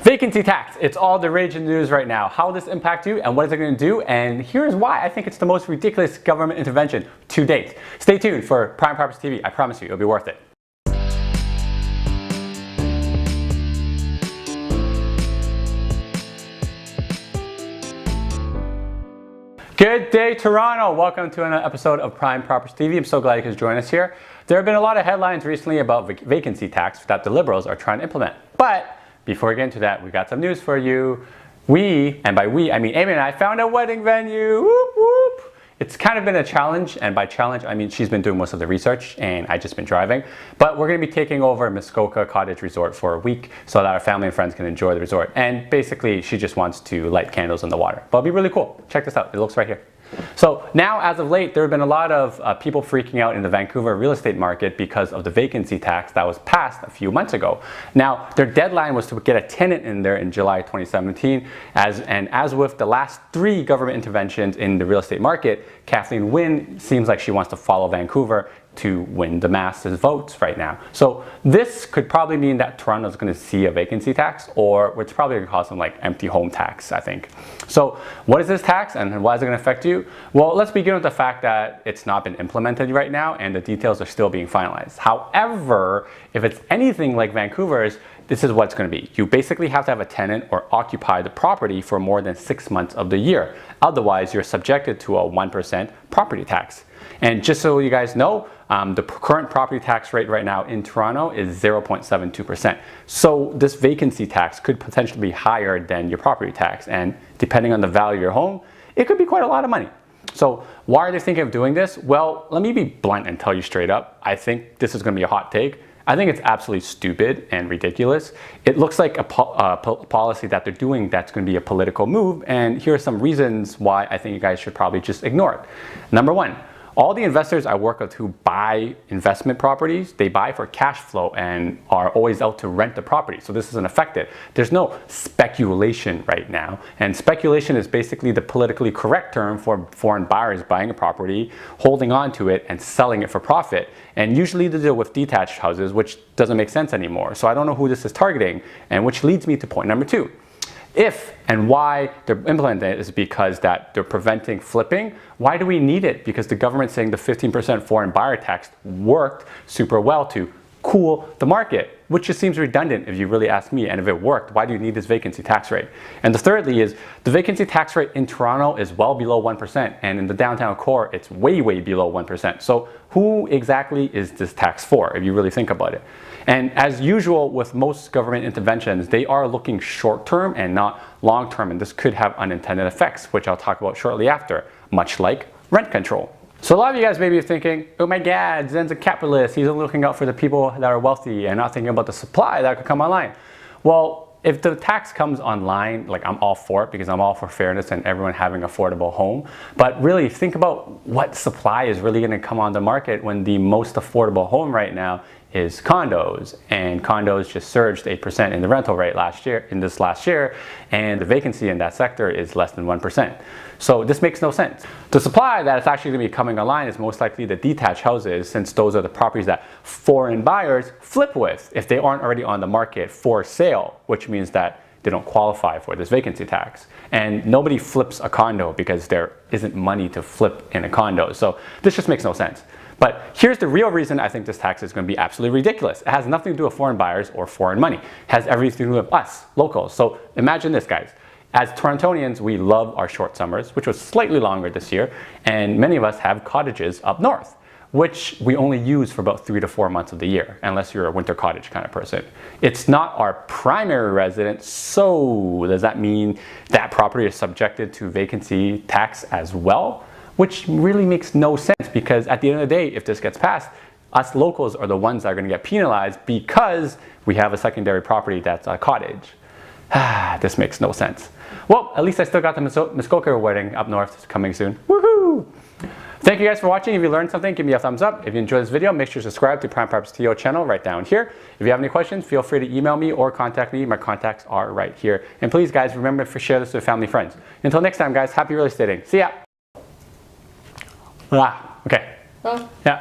Vacancy tax, it's all the rage in the news right now. How will this impact you and what is it going to do? And here's why I think it's the most ridiculous government intervention to date. Stay tuned for Prime Properties TV. I promise you, it'll be worth it. Good day, Toronto. Welcome to another episode of Prime Properties TV. I'm so glad you could join us here. There have been a lot of headlines recently about vacancy tax that the Liberals are trying to implement. But before we get into that, we got some news for you. And by we, I mean Amy and I, found a wedding venue. Whoop, whoop. It's kind of been a challenge, and by challenge, I mean she's been doing most of the research and I've just been driving. But we're going to be taking over Muskoka Cottage Resort for a week so that our family and friends can enjoy the resort. And basically, she just wants to light candles in the water. But it'll be really cool. Check this out. It looks right here. So now, as of late, there have been a lot of people freaking out in the Vancouver real estate market because of the vacancy tax that was passed a few months ago. Now, their deadline was to get a tenant in there in July 2017. As with the last 3 government interventions in the real estate market, Kathleen Wynne seems like she wants to follow Vancouver to win the masses votes right now. So this could probably mean that Toronto is going to see a vacancy tax, or it's probably going to cause some like empty home tax, I think. So what is this tax and why is it going to affect you? Well, let's begin with the fact that it's not been implemented right now and the details are still being finalized. However, if it's anything like Vancouver's, this is what it's going to be. You basically have to have a tenant or occupy the property for more than 6 months of the year. Otherwise, you're subjected to a 1% property tax. And just so you guys know, the current property tax rate right now in Toronto is 0.72%. So this vacancy tax could potentially be higher than your property tax. And depending on the value of your home, it could be quite a lot of money. So why are they thinking of doing this? Well, let me be blunt and tell you straight up. I think this is going to be a hot take. I think it's absolutely stupid and ridiculous. It looks like a policy that they're doing that's going to be a political move. And here are some reasons why I think you guys should probably just ignore it. Number one, all the investors I work with who buy investment properties, they buy for cash flow and are always out to rent the property. So this isn't affected. There's no speculation right now. And speculation is basically the politically correct term for foreign buyers buying a property, holding on to it and selling it for profit. And usually they deal with detached houses, which doesn't make sense anymore. So I don't know who this is targeting, and which leads me to point number 2. If and why they're implementing it is because that they're preventing flipping. Why do we need it? Because the government's saying the 15% foreign buyer tax worked super well to cool the market, which just seems redundant if you really ask me. And if it worked, why do you need this vacancy tax rate? And the thirdly is the vacancy tax rate in Toronto is well below 1%. And in the downtown core, it's way, way below 1%. So who exactly is this tax for, if you really think about it? And as usual with most government interventions, they are looking short-term and not long-term. And this could have unintended effects, which I'll talk about shortly after, much like rent control. So a lot of you guys may be thinking, oh my God, Zhen's a capitalist. He's looking out for the people that are wealthy and not thinking about the supply that could come online. Well, if the tax comes online, like I'm all for it because I'm all for fairness and everyone having an affordable home. But really think about what supply is really going to come on the market when the most affordable home right now is condos, and condos just surged 8% in the rental rate last year, and the vacancy in that sector is less than 1%. So this makes no sense. The supply that is actually going to be coming online is most likely the detached houses, since those are the properties that foreign buyers flip with if they aren't already on the market for sale, which means that they don't qualify for this vacancy tax. And nobody flips a condo because there isn't money to flip in a condo. So this just makes no sense. But here's the real reason I think this tax is going to be absolutely ridiculous. It has nothing to do with foreign buyers or foreign money. It has everything to do with us, locals. So imagine this, guys. As Torontonians, we love our short summers, which was slightly longer this year. And many of us have cottages up north, which we only use for about 3 to 4 months of the year, unless you're a winter cottage kind of person. It's not our primary residence, so does that mean that property is subjected to vacancy tax as well? Which really makes no sense, because at the end of the day, if this gets passed, us locals are the ones that are going to get penalized because we have a secondary property that's a cottage. This makes no sense. Well, at least I still got the Muskoka wedding up north coming soon. Woohoo! Thank you guys for watching. If you learned something, give me a thumbs up. If you enjoyed this video, make sure to subscribe to Prime Properties TV channel right down here. If you have any questions, feel free to email me or contact me. My contacts are right here. And please, guys, remember to share this with family and friends. Until next time, guys, happy real estating. See ya! Okay. Well, yeah.